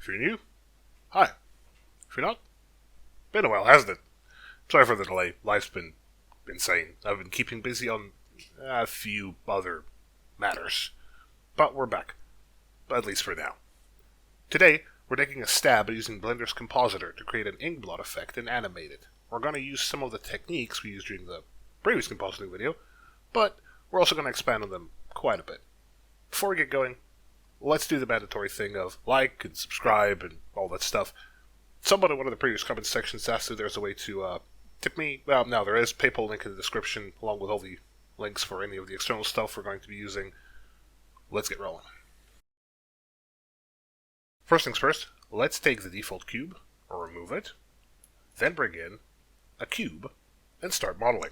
If you're new, hi. If you're not, been a while, hasn't it? Sorry for the delay. Life's been insane. I've been keeping busy on a few other matters. But we're back. At least for now. Today, we're taking a stab at using Blender's Compositor to create an Inkblot effect and animate it. We're going to use some of the techniques we used during the previous compositing video, but we're also going to expand on them quite a bit. Before we get going, let's do the mandatory thing of like and subscribe and all that stuff. Someone in one of the previous comment sections asked if there's a way to tip me. Well, no, there is. PayPal link in the description, along with all the links for any of the external stuff we're going to be using. Let's get rolling. First things first, let's take the default cube, or remove it, then bring in a cube, and start modeling.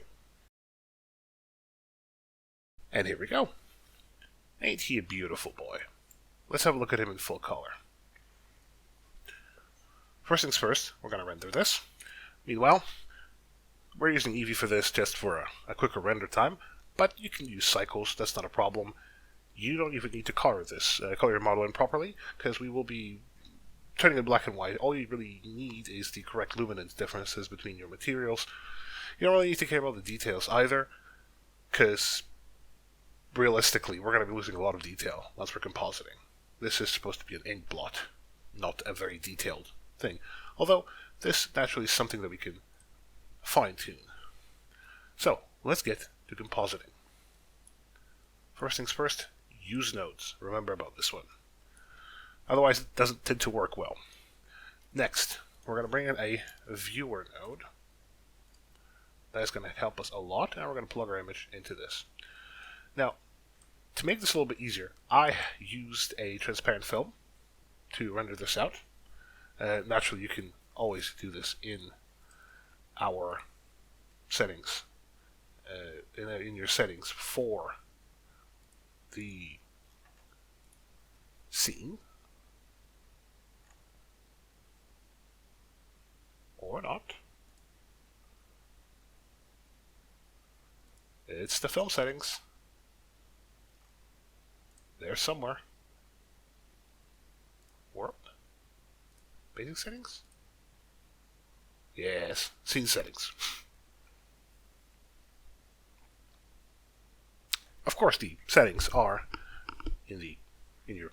And here we go. Ain't he a beautiful boy? Let's have a look at him in full color. First things first, we're going to render this. Meanwhile, we're using Eevee for this just for a quicker render time, but you can use cycles, that's not a problem. You don't even need to color this, color your model in properly, because we will be turning it black and white. All you really need is the correct luminance differences between your materials. You don't really need to care about the details either, because realistically, we're going to be losing a lot of detail once we're compositing. This is supposed to be an ink blot, not a very detailed thing. Although, this naturally is something that we can fine-tune. So, let's get to compositing. First things first, use nodes. Remember about this one. Otherwise, it doesn't tend to work well. Next, we're going to bring in a viewer node. That is going to help us a lot, and we're going to plug our image into this. Now, to make this a little bit easier, I used a transparent film to render this out. Naturally, you can always do this in our settings, in your settings for the scene, or not. It's the film settings. There somewhere. Warp. Basic settings? Yes, scene settings. Of course, the settings are in your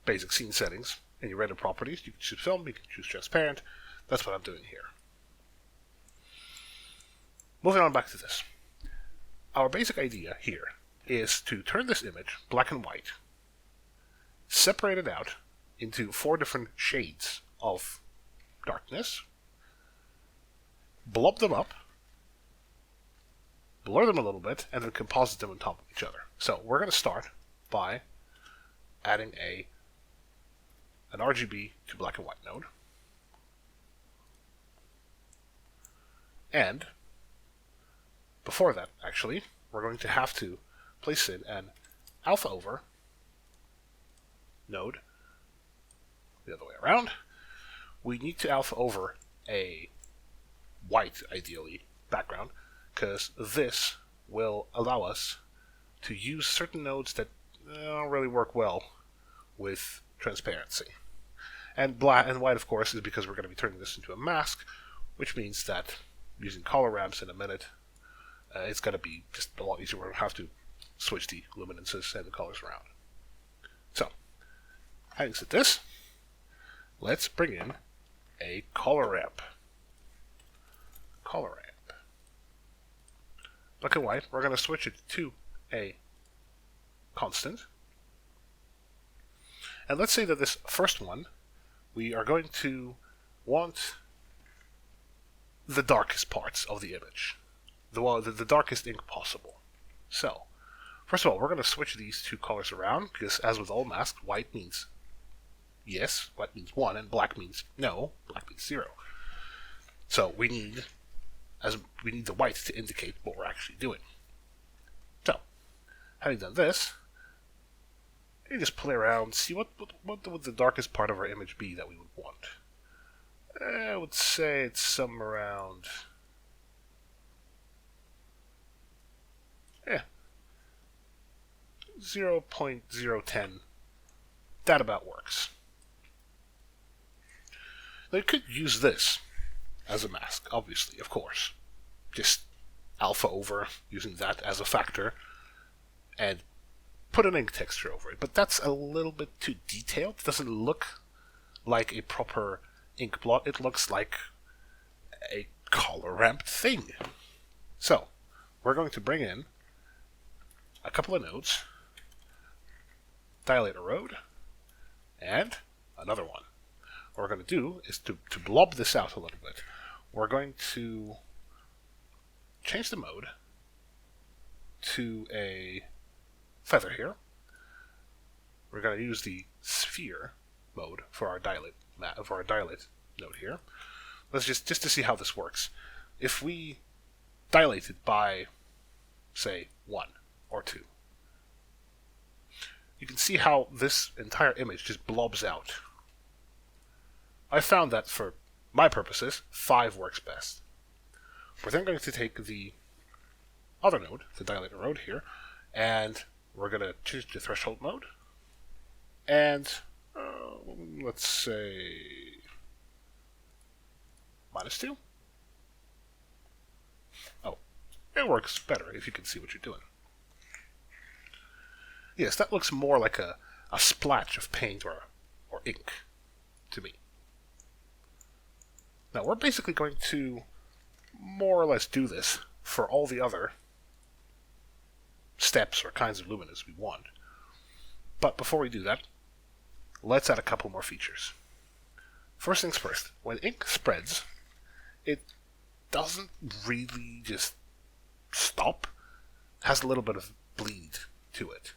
basic scene settings and your render properties. You can choose film, you can choose transparent. That's what I'm doing here. Moving on back to this. Our basic idea here is to turn this image black and white, separate it out into 4 different shades of darkness, blob them up, blur them a little bit, and then composite them on top of each other. So we're going to start by adding an RGB to black and white node. And before that, actually, we're going to have to place in an alpha over node the other way around. We need to alpha over a white, ideally, background, because this will allow us to use certain nodes that don't really work well with transparency. And black and white, of course, is because we're going to be turning this into a mask, which means that using color ramps in a minute, it's going to be just a lot easier. We're going to have to switch the luminances and the colors around. So, having said this, let's bring in a color ramp. Color ramp. Black and white, we're going to switch it to a constant. And let's say that this first one, we are going to want the darkest parts of the image. The darkest ink possible. So, first of all, we're going to switch these 2 colors around, because as with all masks, white means yes, white means 1, and black means no, black means 0. So we need the white to indicate what we're actually doing. So, having done this, you just play around, see what would the darkest part of our image be that we would want. I would say it's somewhere around 0.010. That about works. Now you could use this as a mask, obviously, of course. Just alpha over, using that as a factor, and put an ink texture over it. But that's a little bit too detailed. It doesn't look like a proper ink blot. It looks like a color ramped thing. So, we're going to bring in a couple of nodes, dilate a road, and another one. What we're going to do is to blob this out a little bit. We're going to change the mode to a feather here. We're going to use the sphere mode for our dilate node here. Let's just to see how this works. If we dilate it by, say, 1 or 2, you can see how this entire image just blobs out. I found that for my purposes, 5 works best. We're then going to take the other node, the dilate road here, and we're going to choose the threshold mode, and let's say -2. Oh, it works better if you can see what you're doing. Yes, that looks more like a splash of paint or ink to me. Now we're basically going to more or less do this for all the other steps or kinds of luminance we want. But before we do that, let's add a couple more features. First things first, when ink spreads, it doesn't really just stop. It has a little bit of bleed to it.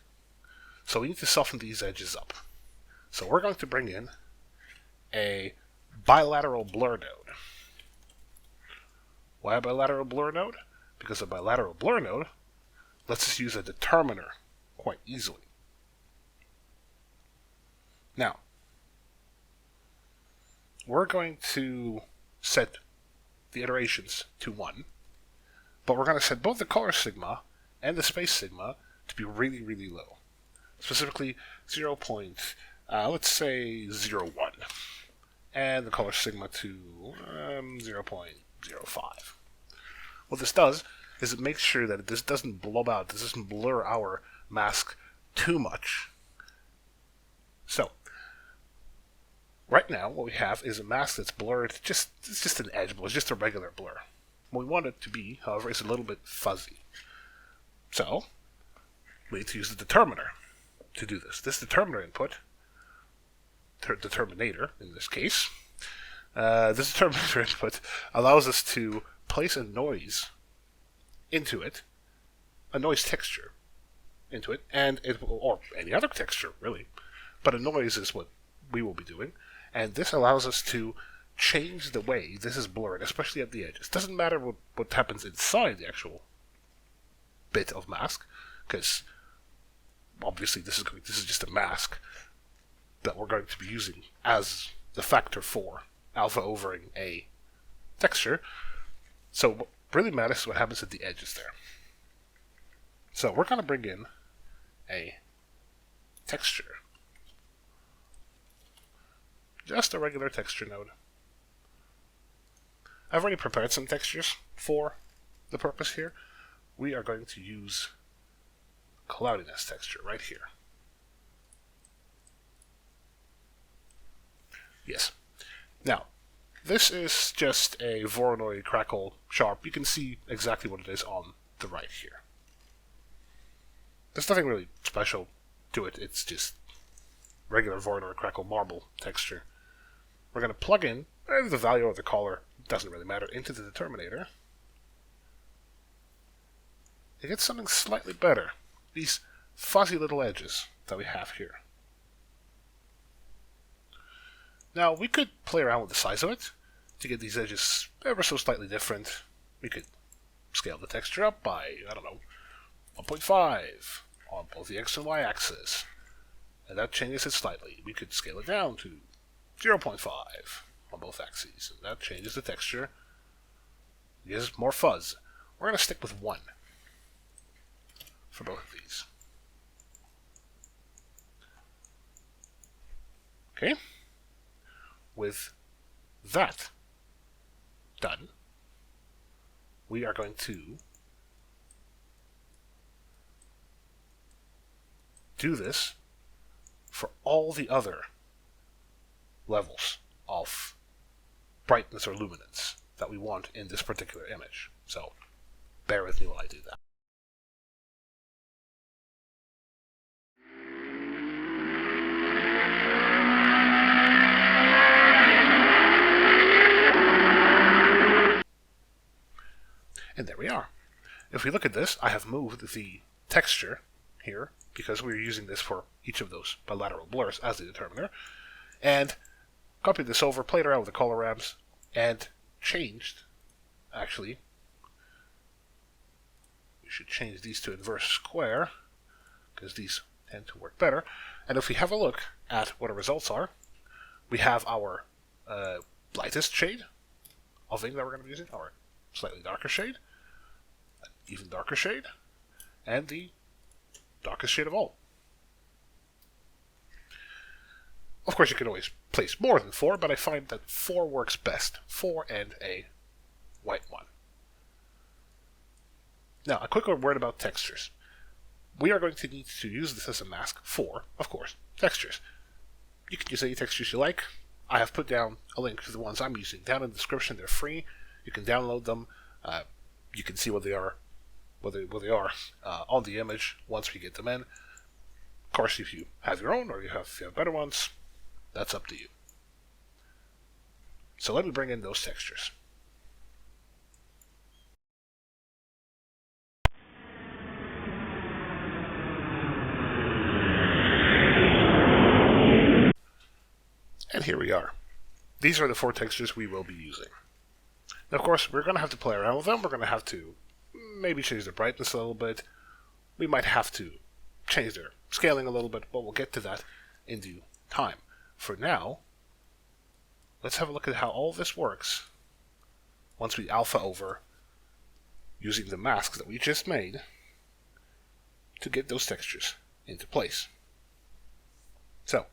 So we need to soften these edges up. So we're going to bring in a bilateral blur node. Why a bilateral blur node? Because a bilateral blur node lets us use a determiner quite easily. Now, we're going to set the iterations to 1, but we're going to set both the color sigma and the space sigma to be really, really low. Specifically 0. Let's say 0.1, and the color sigma to 0.05. What this does is it makes sure that this doesn't blob out, this doesn't blur our mask too much. So, right now what we have is a mask that's blurred, it's just an edge blur, it's just a regular blur. What we want it to be, however, is a little bit fuzzy. So, we need to use the determiner to do this. This determiner input, determinator in this case, this determiner input allows us to place a noise into it, a noise texture into it, and or any other texture really, but a noise is what we will be doing, and this allows us to change the way this is blurred, especially at the edges. Doesn't matter what happens inside the actual bit of mask, because obviously this is just a mask that we're going to be using as the factor for alpha overing a texture. So what really matters is what happens at the edges there. So we're going to bring in a texture. Just a regular texture node. I've already prepared some textures for the purpose here. We are going to use cloudiness texture right here. Yes. Now, this is just a Voronoi crackle sharp. You can see exactly what it is on the right here. There's nothing really special to it. It's just regular Voronoi crackle marble texture. We're going to plug in the value of the color, doesn't really matter, into the determinator. You get something slightly better. These fuzzy little edges that we have here. Now, we could play around with the size of it to get these edges ever so slightly different. We could scale the texture up by, 1.5 on both the X and Y axis. And that changes it slightly. We could scale it down to 0.5 on both axes. And that changes the texture. Gives more fuzz. We're going to stick with 1 for both of these. Okay. With that done, we are going to do this for all the other levels of brightness or luminance that we want in this particular image. So bear with me while I do that. And there we are. If we look at this, I have moved the texture here because we're using this for each of those bilateral blurs as the determiner, and copied this over, played around with the color ramps, and changed, actually, we should change these to inverse square because these tend to work better. And if we have a look at what our results are, we have our lightest shade of ink that we're going to be using, our slightly darker shade, an even darker shade, and the darkest shade of all. Of course, you can always place more than 4, but I find that 4 works best. 4 and a white one. Now, a quick word about textures. We are going to need to use this as a mask for, of course, textures. You can use any textures you like. I have put down a link to the ones I'm using down in the description. They're free. You can download them. You can see what they are, on the image once we get them in. Of course, if you have your own or if you have better ones, that's up to you. So let me bring in those textures. And here we are. These are the 4 textures we will be using. Now, of course, we're going to have to play around with them. We're going to have to maybe change the brightness a little bit. We might have to change their scaling a little bit, but we'll get to that in due time. For now, let's have a look at how all this works once we alpha over using the masks that we just made to get those textures into place. So,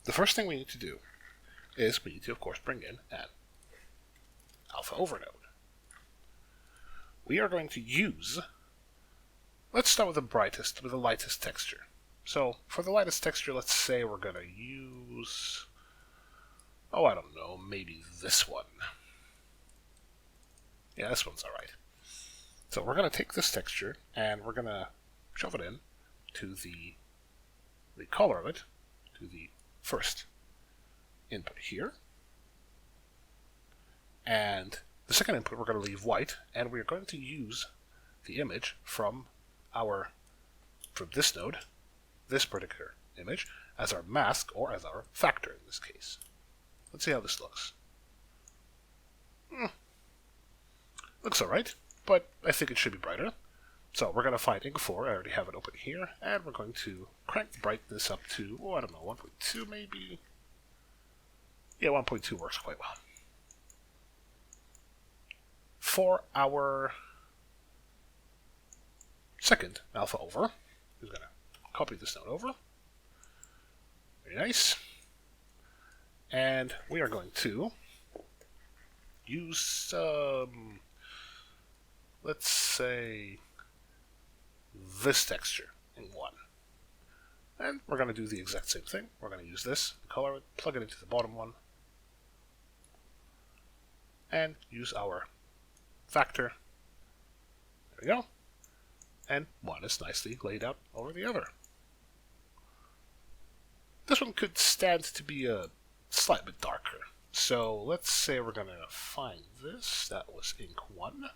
the first thing we need to do is we need to, of course, bring in an alpha over node. We are going to use, let's start with the lightest texture. So for the lightest texture, let's say we're going to use, I don't know, maybe this one. Yeah, this one's alright. So we're going to take this texture and we're going to shove it in to the color of it, to the first input here. And the second input we're going to leave white, and we're going to use the image from this node, this particular image, as our mask, or as our factor in this case. Let's see how this looks. Looks alright, but I think it should be brighter. So we're going to find ink 4, I already have it open here, and we're going to crank the brightness up to, 1.2 maybe? Yeah, 1.2 works quite well. For our second alpha over, who's going to copy this node over. Very nice. And we are going to use, let's say, this texture in 1. And we're going to do the exact same thing. We're going to use this, color it, plug it into the bottom one, and use our factor. There we go. And one is nicely laid out over the other. This one could stand to be a slight bit darker. So let's say we're going to find this. That was ink 1.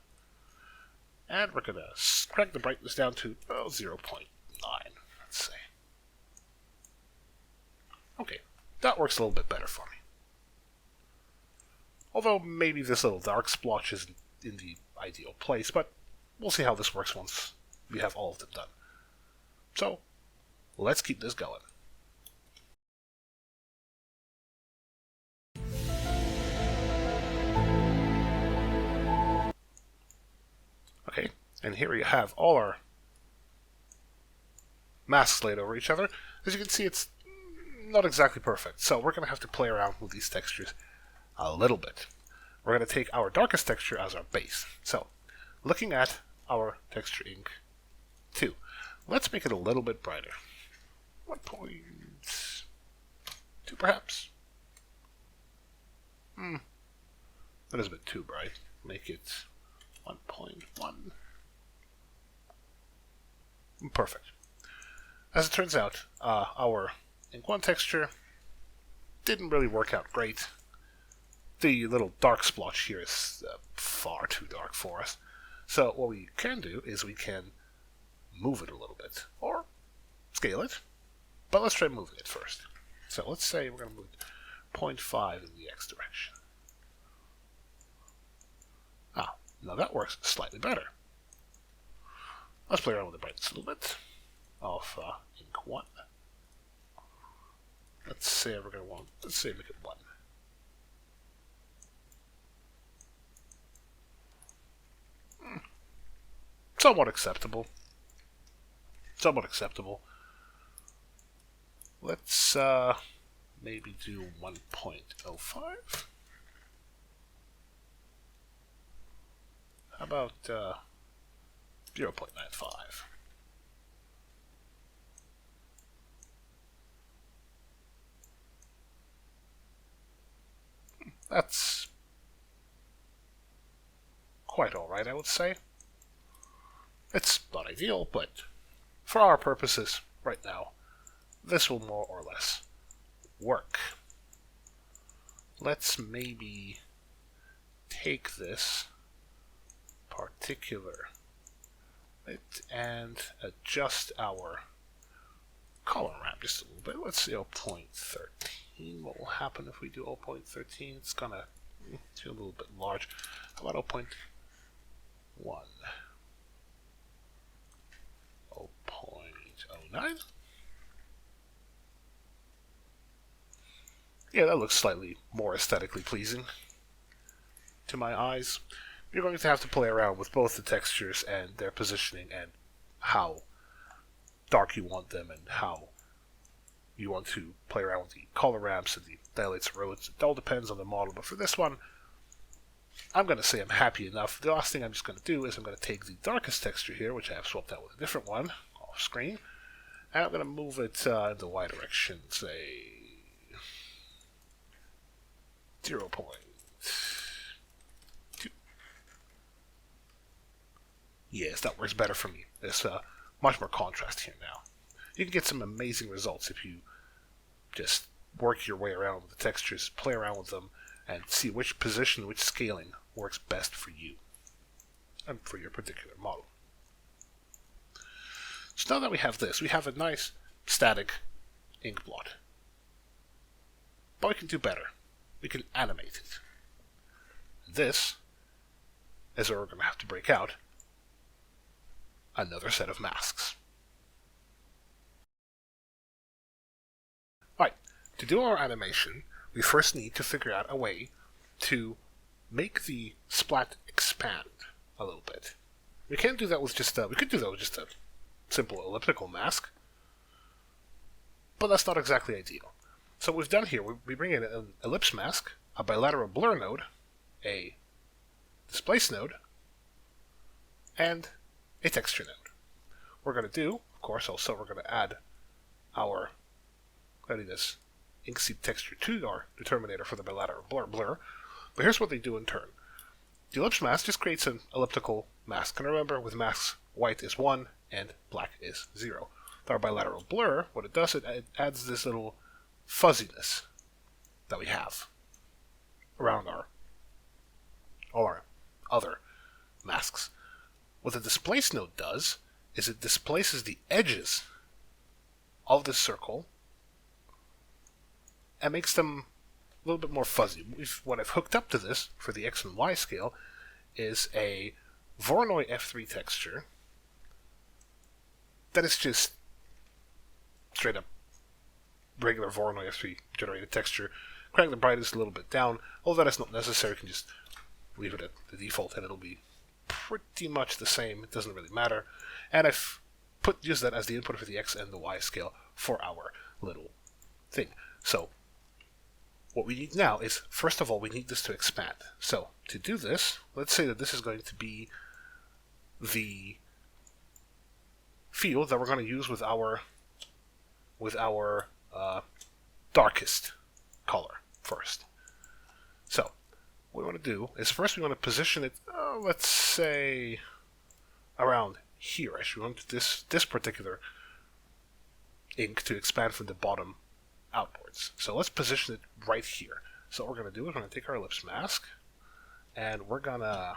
And we're going to crank the brightness down to 0.9, let's say. Okay, that works a little bit better for me. Although maybe this little dark splotch isn't in the ideal place, but we'll see how this works once we have all of them done. So, let's keep this going. Okay, and here we have all our masks laid over each other. As you can see, it's not exactly perfect, so we're going to have to play around with these textures a little bit. We're going to take our darkest texture as our base. So, looking at our texture ink 2, let's make it a little bit brighter. 1.2 perhaps? That is a bit too bright. Make it 1.1. Perfect. As it turns out, our ink 1 texture didn't really work out great. The little dark splotch here is far too dark for us. So what we can do is we can move it a little bit, or scale it, but let's try moving it first. So let's say we're going to move it 0.5 in the X direction. Now that works slightly better. Let's play around with the brightness a little bit of ink 1. Let's say we're going to make it 1. Somewhat acceptable. Let's maybe do 1.05. How about 0.95? That's quite alright, I would say. It's not ideal, but for our purposes right now, this will more or less work. Let's maybe take this particular and adjust our color ramp just a little bit. Let's see 0.13. What will happen if we do 0.13? It's gonna feel a little bit large. How about 0.1? 0.09? Yeah, that looks slightly more aesthetically pleasing to my eyes. You're going to have to play around with both the textures and their positioning and how dark you want them and how you want to play around with the color ramps and the dilates and roads. It all depends on the model, but for this one, I'm going to say I'm happy enough. The last thing I'm just going to do is I'm going to take the darkest texture here, which I have swapped out with a different one off screen, and I'm going to move it in the Y direction, say 0.2. Yes, that works better for me. There's much more contrast here now. You can get some amazing results if you just work your way around with the textures, play around with them, and see which position, which scaling works best for you and for your particular model. So now that we have this, we have a nice static ink blot. But we can do better. We can animate it. This is where we're going to have to break out another set of masks. Alright, to do our animation, we first need to figure out a way to make the splat expand a little bit. We can't do that with just we could do that with just a simple elliptical mask, but that's not exactly ideal. So what we've done here, we bring in an ellipse mask, a bilateral blur node, a displace node, and a texture node. We're going to do, of course, also we're going to add our this ink seep texture to our determinator for the bilateral blur. But here's what they do in turn. The ellipse mask just creates an elliptical mask. And remember, with masks, white is 1 and black is 0. With our bilateral blur, what it does, it adds this little fuzziness that we have around all our other masks. What the displace node does is it displaces the edges of the circle and makes them a little bit more fuzzy. What I've hooked up to this for the X and Y scale is a Voronoi F3 texture that is just straight up regular Voronoi F3 generated texture. Crank the brightness a little bit down, although that is not necessary. You can just leave it at the default and it'll be pretty much the same. It doesn't really matter. And I've used that as the input for the X and the Y scale for our little thing. So what we need now is, first of all, we need this to expand. So to do this, let's say that this is going to be the field that we're going to use with our darkest color first. So what we want to do is first we want to position it, let's say, around here. Actually, we want this particular ink to expand from the bottom outwards. So let's position it right here. So what we're going to do is we're going to take our ellipse mask, and we're going to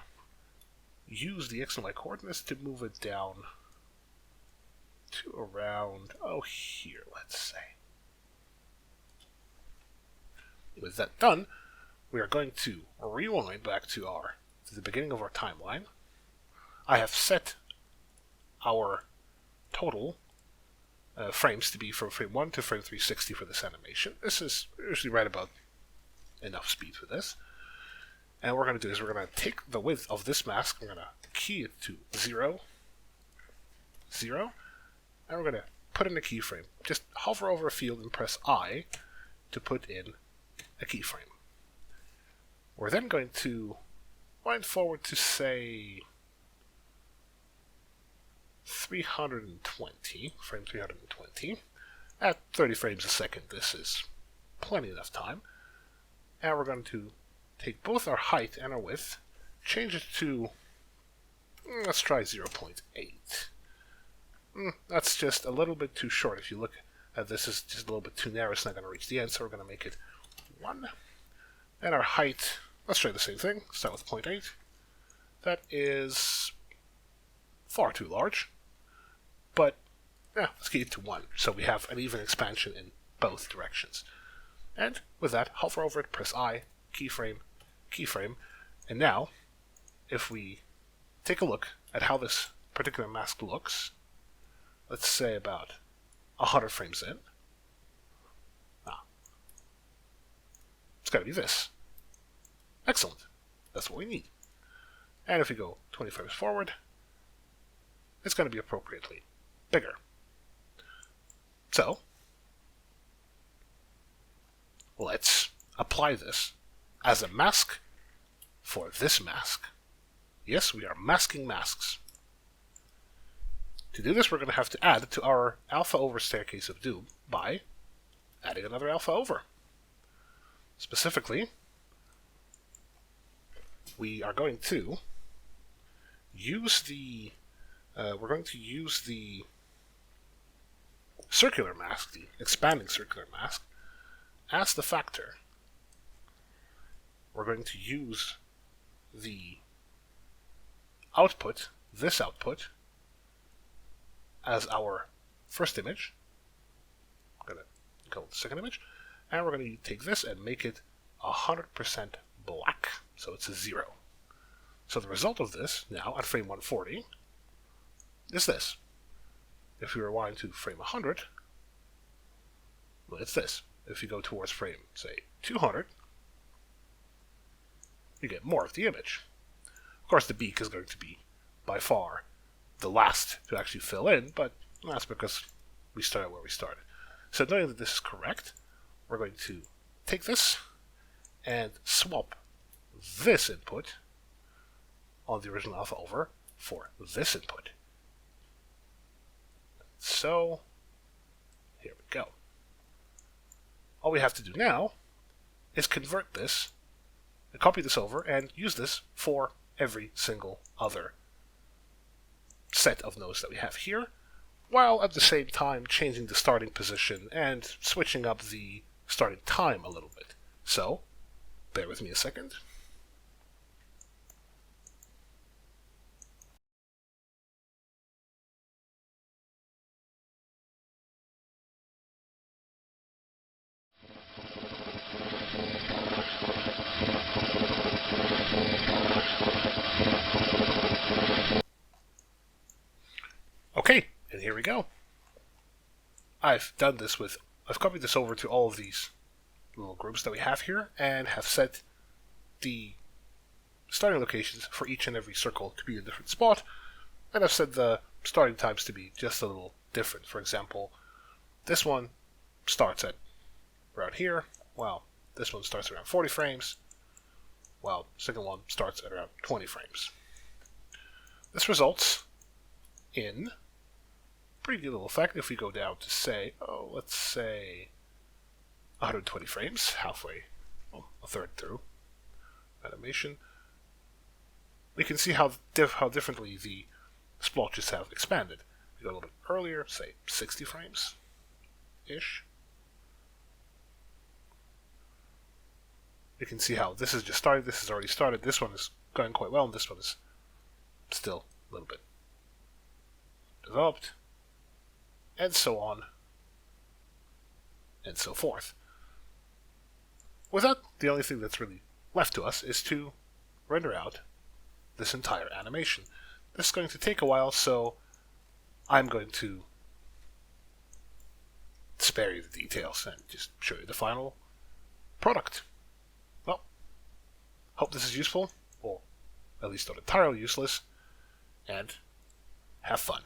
use the X and Y coordinates to move it down to around, here, let's say. With that done, we are going to rewind back to the beginning of our timeline. I have set our total frames to be from frame 1 to frame 360 for this animation. This is usually right about enough speed for this. And what we're going to do is we're going to take the width of this mask, we're going to key it to 0, 0, and we're going to put in a keyframe. Just hover over a field and press I to put in a keyframe. We're then going to wind forward to, say, 320, frame 320, at 30 frames a second. This is plenty enough time. And we're going to take both our height and our width, change it to, let's try 0.8. That's just a little bit too short. If you look at this, it's just a little bit too narrow. It's not going to reach the end, so we're going to make it 1. And our height, let's try the same thing. Start with 0.8. That is far too large, but let's get it to 1, so we have an even expansion in both directions. And with that, hover over it, press I, keyframe, keyframe, and now, if we take a look at how this particular mask looks, let's say about 100 frames in, it's got to be this. Excellent. That's what we need. And if we go 20 frames forward, it's going to be appropriately bigger. So, let's apply this as a mask for this mask. Yes, we are masking masks. To do this, we're going to have to add to our alpha over staircase of doom by adding another alpha over. Specifically, we are going to use the circular mask, the expanding circular mask, as the factor. We're going to use the output, this output, as our first image. I'm going to go with the second image, and we're going to take this and make it 100% black, so it's a 0. So the result of this, now at frame 140, is this. If we rewind to frame 100, well, it's this. If you go towards frame, say, 200, you get more of the image. Of course, the beak is going to be, by far, the last to actually fill in, but that's because we started where we started. So knowing that this is correct, we're going to take this and swap this input on the original alpha over for this input. So, here we go. All we have to do now is convert this, copy this over, and use this for every single other set of nodes that we have here, while at the same time changing the starting position and switching up the starting time a little bit. So, bear with me a second. Okay, and here we go. I've copied this over to all of these little groups that we have here, and have set the starting locations for each and every circle to be a different spot, and I've set the starting times to be just a little different. For example, this one starts at around here, while This one starts around 40 frames, while the second one starts at around 20 frames. This results in a pretty good little effect if we go down to say, let's say 120 frames, halfway, well, a third through animation. We can see how differently the splotches have expanded. We go a little bit earlier, say 60 frames-ish. You can see how this has just started, this has already started, this one is going quite well, and this one is still a little bit developed, and so on, and so forth. With that, the only thing that's really left to us is to render out this entire animation. This is going to take a while, so I'm going to spare you the details and just show you the final product. Well, hope this is useful, or at least not entirely useless, and have fun.